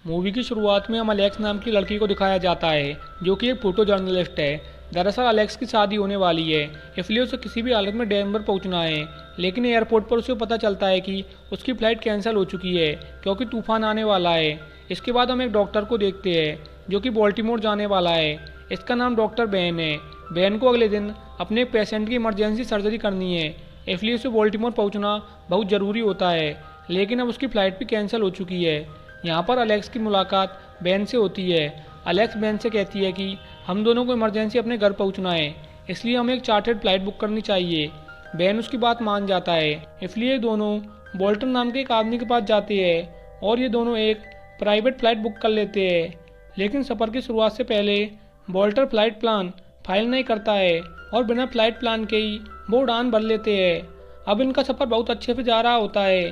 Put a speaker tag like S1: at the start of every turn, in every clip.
S1: Movie की शुरुआत में हम अलेक्स नाम की लड़की को दिखाया जाता है जो कि एक फोटो जर्नलिस्ट है। दरअसल अलेक्स की शादी होने वाली है, इसलिए उसे किसी भी हालत में डेनवर पहुंचना है। लेकिन एयरपोर्ट पर उसे पता चलता है कि उसकी फ़्लाइट कैंसिल हो चुकी है क्योंकि तूफान आने वाला है। इसके बाद हम एक डॉक्टर को देखते हैं जो कि बॉल्टीमोर जाने वाला है। इसका नाम डॉक्टर बेन है। बेन को अगले दिन अपने एक पेशेंट की इमरजेंसी सर्जरी करनी है, इसलिए उसे बॉल्टीमोर पहुंचना बहुत ज़रूरी होता है। लेकिन अब उसकी फ़्लाइट भी कैंसिल हो चुकी है। यहाँ पर अलेक्स की मुलाकात बेन से होती है। अलेक्स बेन से कहती है कि हम दोनों को इमरजेंसी अपने घर पहुँचना है, इसलिए हमें एक चार्टर्ड फ्लाइट बुक करनी चाहिए। बेन उसकी बात मान जाता है, इसलिए दोनों बोल्टन नाम के एक आदमी के पास जाते हैं और ये दोनों एक प्राइवेट फ़्लाइट बुक कर लेते हैं। लेकिन सफ़र की शुरुआत से पहले बोल्टर फ़्लाइट प्लान फाइल नहीं करता है और बिना फ़्लाइट प्लान के ही वो उड़ान भर लेते हैं। अब इनका सफ़र बहुत अच्छे से जा रहा होता है।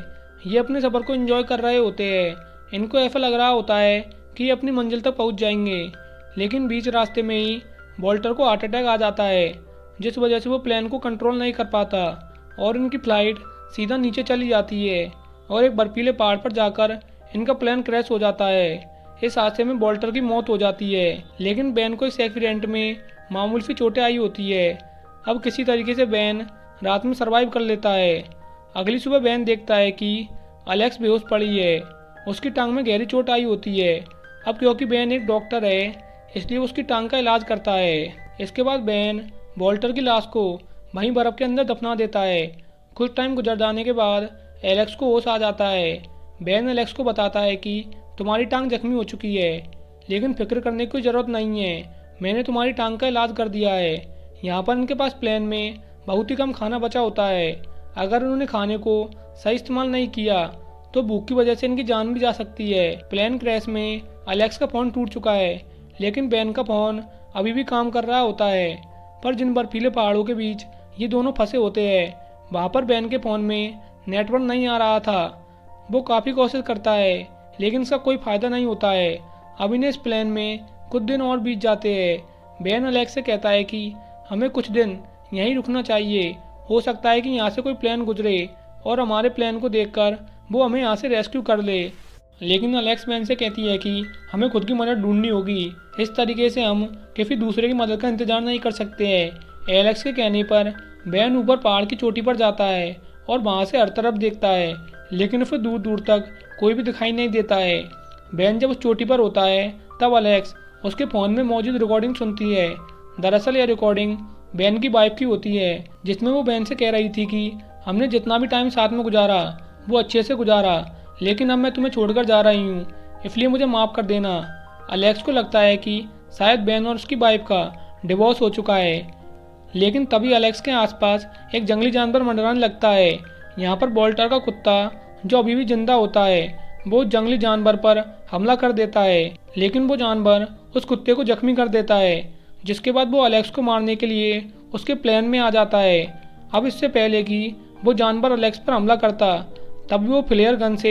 S1: ये अपने सफ़र को एंजॉय कर रहे होते हैं। इनको ऐसा लग रहा होता है कि ये अपनी मंजिल तक पहुंच जाएंगे। लेकिन बीच रास्ते में ही बोल्टर को हार्ट अटैक आ जाता है, जिस वजह से वो प्लेन को कंट्रोल नहीं कर पाता और इनकी फ़्लाइट सीधा नीचे चली जाती है और एक बर्फीले पहाड़ पर जाकर इनका प्लेन क्रैश हो जाता है। इस हादसे में बोल्टर की मौत हो जाती है, लेकिन बेन को इस एक्सीडेंट में मामूली सी चोटें आई होती है। अब किसी तरीके से बेन रात में सरवाइव कर लेता है। अगली सुबह बेन देखता है कि अलेक्स बेहोश पड़ी है। उसकी टांग में गहरी चोट आई होती है। अब क्योंकि बेन एक डॉक्टर है, इसलिए उसकी टांग का इलाज करता है। इसके बाद बेन बोल्टर की लाश को वहीं बर्फ़ के अंदर दफना देता है। कुछ टाइम गुजर जाने के बाद एलेक्स को होश आ जाता है। बेन एलेक्स को बताता है कि तुम्हारी टांग जख्मी हो चुकी है, लेकिन फिक्र करने की ज़रूरत नहीं है, मैंने तुम्हारी टांग का इलाज कर दिया है। यहाँ पर इनके पास प्लेन में बहुत ही कम खाना बचा होता है। अगर उन्होंने खाने को सही इस्तेमाल नहीं किया तो भूख की वजह से इनकी जान भी जा सकती है। प्लेन क्रैश में अलेक्स का फ़ोन टूट चुका है, लेकिन बेन का फ़ोन अभी भी काम कर रहा होता है। पर जिन बर्फीले पहाड़ों के बीच ये दोनों फंसे होते हैं, वहाँ पर बेन के फ़ोन में नेटवर्क नहीं आ रहा था। वो काफ़ी कोशिश करता है, लेकिन इसका कोई फ़ायदा नहीं होता है। अब इन्हें इस प्लेन में कुछ दिन और बीत जाते हैं। बेन अलेक्स से कहता है कि हमें कुछ दिन यहीं रुकना चाहिए, हो सकता है कि यहाँ से कोई प्लेन गुजरे और हमारे प्लेन को देखकर वो हमें यहाँ से रेस्क्यू कर ले। लेकिन अलेक्स बेन से कहती है कि हमें खुद की मदद ढूंढनी होगी, इस तरीके से हम किसी दूसरे की मदद का इंतजार नहीं कर सकते हैं। एलेक्स के कहने पर बेन ऊपर पहाड़ की चोटी पर जाता है और वहाँ से हर तरफ देखता है, लेकिन उसे दूर दूर तक कोई भी दिखाई नहीं देता है। बेन जब उस चोटी पर होता है तब अलेक्स उसके फ़ोन में मौजूद रिकॉर्डिंग सुनती है। दरअसल यह रिकॉर्डिंग बेन की वाइफ की होती है, जिसमें वो बेन से कह रही थी कि हमने जितना भी टाइम साथ में गुजारा वो अच्छे से गुजारा, लेकिन अब मैं तुम्हें छोड़कर जा रही हूँ, इसलिए मुझे माफ़ कर देना। अलेक्स को लगता है कि शायद बेन और उसकी वाइफ का डिवोर्स हो चुका है, लेकिन तभी अलेक्स के आसपास एक जंगली जानवर मंडराने लगता है। यहाँ पर बोल्टर का कुत्ता, जो अभी भी जिंदा होता है, वो जंगली जानवर पर हमला कर देता है, लेकिन वो जानवर उस कुत्ते को जख्मी कर देता है, जिसके बाद वो अलेक्स को मारने के लिए उसके प्लेन में आ जाता है। अब इससे पहले कि वो जानवर अलेक्स पर हमला करता, तब भी वो फ्लेयर गन से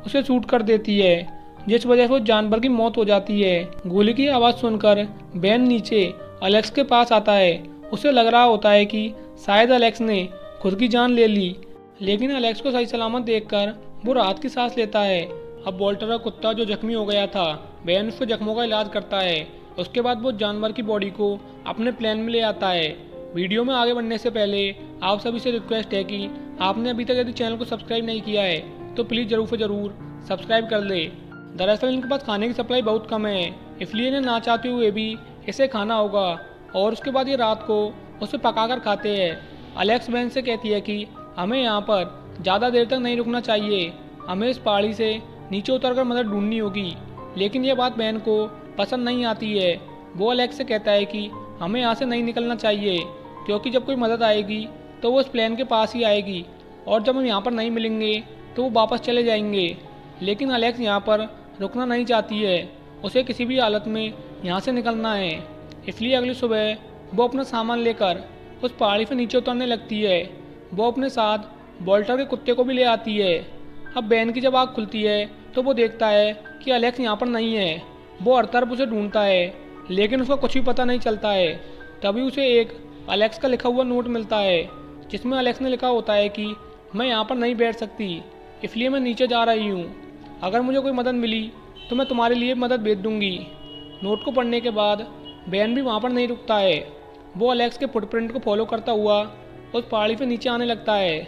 S1: उसे शूट कर देती है, जिस वजह से उस जानवर की मौत हो जाती है। गोली की आवाज़ सुनकर बेन नीचे अलेक्स के पास आता है। उसे लग रहा होता है कि शायद अलेक्स ने खुद की जान ले ली, लेकिन अलेक्स को सही सलामत देखकर वो राहत की सांस लेता है। अब बोल्टर का कुत्ता जो जख्मी हो गया था, बेन उसके जख्मों का इलाज करता है। उसके बाद वो जानवर की बॉडी को अपने प्लेन में ले आता है। वीडियो में आगे बढ़ने से पहले आप सभी से रिक्वेस्ट है कि आपने अभी तक यदि चैनल को सब्सक्राइब नहीं किया है तो प्लीज़ ज़रूर से ज़रूर सब्सक्राइब कर ले। दरअसल इनके पास खाने की सप्लाई बहुत कम है, इसलिए इन्हें ना चाहते हुए भी इसे खाना होगा और उसके बाद ये रात को उसे पकाकर खाते हैं। अलेक्स बेन से कहती है कि हमें यहाँ पर ज़्यादा देर तक नहीं रुकना चाहिए, हमें इस पहाड़ी से नीचे उतरकर मदद ढूंढनी होगी। लेकिन यह बात बेन को पसंद नहीं आती है। वो अलेक्स से कहता है कि हमें यहाँ से नहीं निकलना चाहिए, क्योंकि जब कोई मदद आएगी तो वो उस प्लेन के पास ही आएगी और जब हम यहाँ पर नहीं मिलेंगे तो वो वापस चले जाएंगे। लेकिन अलेक्स यहाँ पर रुकना नहीं चाहती है, उसे किसी भी हालत में यहाँ से निकलना है। इसलिए अगली सुबह वो अपना सामान लेकर उस पहाड़ी से नीचे उतरने लगती है। वो अपने साथ बोल्टर के कुत्ते को भी ले आती है। अब बेन की जब आँख खुलती है तो वो देखता है कि अलेक्स यहाँ पर नहीं है। वो हर तरफ उसे ढूंढता है, लेकिन उसको कुछ भी पता नहीं चलता है। तभी उसे एक अलेक्स का लिखा हुआ नोट मिलता है, जिसमें अलेक्स ने लिखा होता है कि मैं यहाँ पर नहीं बैठ सकती, इसलिए मैं नीचे जा रही हूँ। अगर मुझे कोई मदद मिली तो मैं तुम्हारे लिए मदद भेज दूंगी। नोट को पढ़ने के बाद बैन भी वहाँ पर नहीं रुकता है। वो अलेक्स के फुटप्रिंट को फॉलो करता हुआ उस पहाड़ी पे नीचे आने लगता है।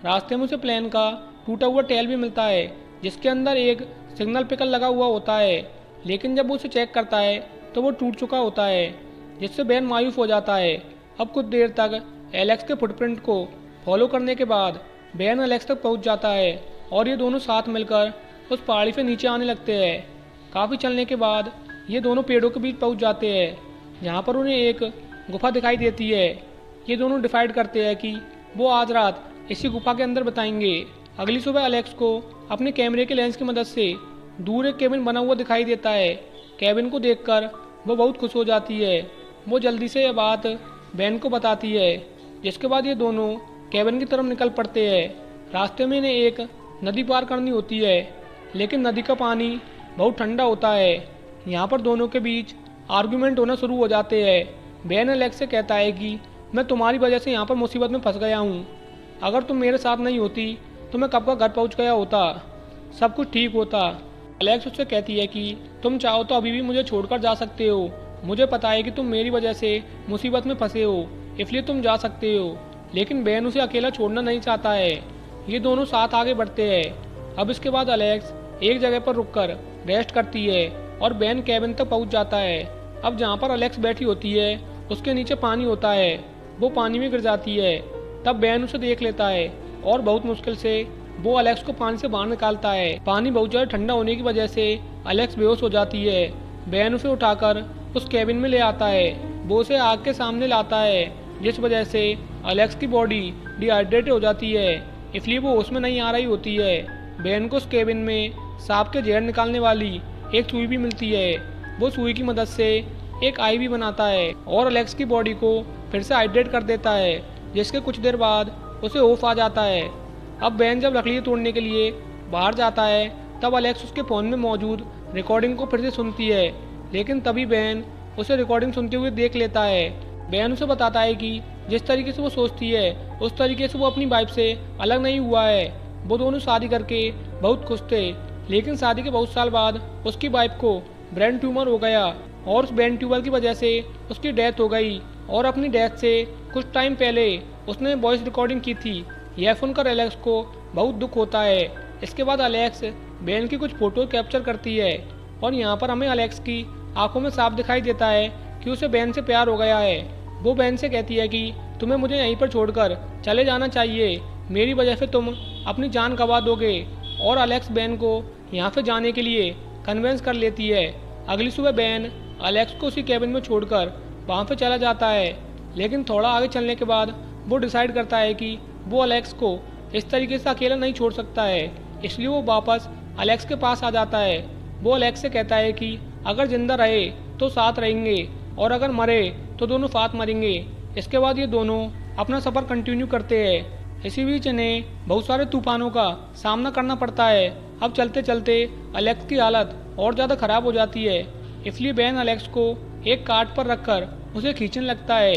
S1: रास्ते में उसे प्लेन का टूटा हुआ टेल भी मिलता है, जिसके अंदर एक सिग्नल पिकर लगा हुआ होता है। लेकिन जब वो उसे चेक करता है तो वो टूट चुका होता है, जिससे बैन मायूस हो जाता है। अब कुछ देर तक एलेक्स के फुटप्रिंट को फॉलो करने के बाद बैन अलेक्स तक पहुंच जाता है और ये दोनों साथ मिलकर उस पहाड़ी से नीचे आने लगते हैं। काफ़ी चलने के बाद ये दोनों पेड़ों के बीच पहुंच जाते हैं, जहाँ पर उन्हें एक गुफा दिखाई देती है। ये दोनों डिसाइड करते हैं कि वो आज रात इसी गुफा के अंदर बताएंगे। अगली सुबह अलेक्स को अपने कैमरे के लेंस की मदद से दूर एक केबिन बना हुआ दिखाई देता है। केबिन को देखकर वो बहुत खुश हो जाती है। वो जल्दी से यह बात बैन को बताती है, जिसके बाद ये दोनों केबिन की तरफ निकल पड़ते हैं। रास्ते में इन्हें एक नदी पार करनी होती है, लेकिन नदी का पानी बहुत ठंडा होता है। यहाँ पर दोनों के बीच आर्गुमेंट होना शुरू हो जाते हैं। बैन अलेक्स से कहता है कि मैं तुम्हारी वजह से यहाँ पर मुसीबत में फंस गया हूँ। अगर तुम मेरे साथ नहीं होती तो मैं कब का घर पहुँच गया होता, सब कुछ ठीक होता। अलेक्स उससे कहती है कि तुम चाहो तो अभी भी मुझे छोड़कर जा सकते हो। मुझे पता है कि तुम मेरी वजह से मुसीबत में फंसे हो, इसलिए तुम जा सकते हो। लेकिन बैन उसे अकेला छोड़ना नहीं चाहता है। ये दोनों साथ आगे बढ़ते हैं। अब इसके बाद अलेक्स एक जगह पर रुककर रेस्ट करती है और बैन कैबिन तक पहुंच जाता है। अब जहाँ पर अलेक्स बैठी होती है उसके नीचे पानी होता है। वो पानी में गिर जाती है। तब बैन उसे देख लेता है और बहुत मुश्किल से वो अलेक्स को पानी से बाहर निकालता है। पानी बहुत ज़्यादा ठंडा होने की वजह से अलेक्स बेहोश हो जाती है। बैन उसे उठाकर उस कैबिन में ले आता है। वो उसे आग के सामने लाता है, जिस वजह से अलेक्स की बॉडी डिहाइड्रेट हो जाती है, इसलिए वो होश में नहीं आ रही होती है। बैन को उस केबिन में सांप के जहर निकालने वाली एक सुई भी मिलती है। वो सुई की मदद से एक आई भी बनाता है और अलेक्स की बॉडी को फिर से हाइड्रेट कर देता है, जिसके कुछ देर बाद उसे होश आ जाता है। अब बैन जब लकड़ी तोड़ने के लिए बाहर जाता है तब अलेक्स उसके फ़ोन में मौजूद रिकॉर्डिंग को फिर से सुनती है, लेकिन तभी बैन उसे रिकॉर्डिंग सुनते हुए देख लेता है। बैन उसे बताता है कि जिस तरीके से वो सोचती है उस तरीके से वो अपनी वाइफ से अलग नहीं हुआ है। वो दोनों शादी करके बहुत खुश थे, लेकिन शादी के बहुत साल बाद उसकी वाइफ को ब्रेन ट्यूमर हो गया और उस ब्रेन ट्यूमर की वजह से उसकी डेथ हो गई। और अपनी डेथ से कुछ टाइम पहले उसने वॉइस रिकॉर्डिंग की थी। यह सुनकर एलेक्स को बहुत दुख होता है। इसके बाद अलेक्स बैन की कुछ फ़ोटो कैप्चर करती है और यहाँ पर हमें अलेक्स की आंखों में साफ दिखाई देता है कि उसे बैन से प्यार हो गया है। वो बैन से कहती है कि तुम्हें मुझे यहीं पर छोड़कर चले जाना चाहिए, मेरी वजह से तुम अपनी जान गंवा दोगे। और अलेक्स बैन को यहाँ से जाने के लिए कन्वेंस कर लेती है। अगली सुबह बैन अलेक्स को उसी कैबिन में छोड़कर वहाँ पे चला जाता है, लेकिन थोड़ा आगे चलने के बाद वो डिसाइड करता है कि वो अलेक्स को इस तरीके से अकेला नहीं छोड़ सकता है, इसलिए वो वापस अलेक्स के पास आ जाता है। वो अलेक्स से कहता है कि अगर जिंदा रहे तो साथ रहेंगे और अगर मरे तो दोनों साथ मरेंगे। इसके बाद ये दोनों अपना सफ़र कंटिन्यू करते हैं। इसी बीच इन्हें बहुत सारे तूफानों का सामना करना पड़ता है। अब चलते चलते अलेक्स की हालत और ज़्यादा ख़राब हो जाती है, इसलिए बैन अलेक्स को एक कार्ट पर रखकर उसे खींचने लगता है।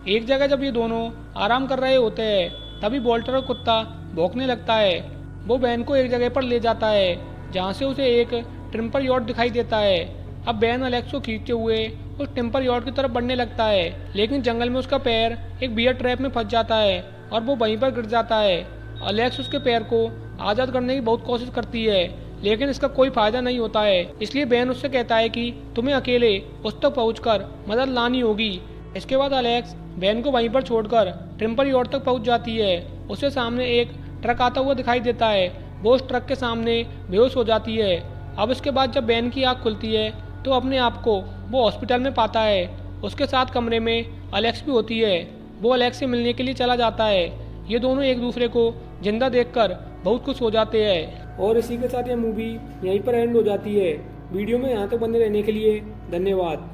S1: एक जगह जब ये दोनों आराम कर रहे होते हैं तभी वॉल्टर का कुत्ता भौंकने लगता है। वो बैन को एक जगह पर ले जाता है जहाँ से उसे एक टेम्पर यॉट दिखाई देता है। अब बैन अलेक्स को खींचते हुए उस टेम्पर यॉट की तरफ बढ़ने लगता है, लेकिन जंगल में उसका पैर एक बियर ट्रैप में फंस जाता है और वो वहीं पर गिर जाता है। अलेक्स उसके पैर को आज़ाद करने की बहुत कोशिश करती है, लेकिन इसका कोई फायदा नहीं होता है। इसलिए बैन उससे कहता है कि तुम्हें अकेले उस तक पहुंचकर मदद लानी होगी। इसके बाद अलेक्स बैन को वहीं पर छोड़कर टेम्पर यॉट तक पहुंच जाती है। उसे सामने एक ट्रक आता हुआ दिखाई देता है। वो उस ट्रक के सामने बेहोश हो जाती है। अब इसके बाद जब बैन की आँख खुलती है तो अपने आप को वो हॉस्पिटल में पाता है। उसके साथ कमरे में अलेक्स भी होती है। वो अलेक्स से मिलने के लिए चला जाता है। ये दोनों एक दूसरे को जिंदा देखकर बहुत खुश हो जाते हैं और इसी के साथ ये मूवी यहीं पर एंड हो जाती है। वीडियो में यहाँ तक बने रहने के लिए धन्यवाद।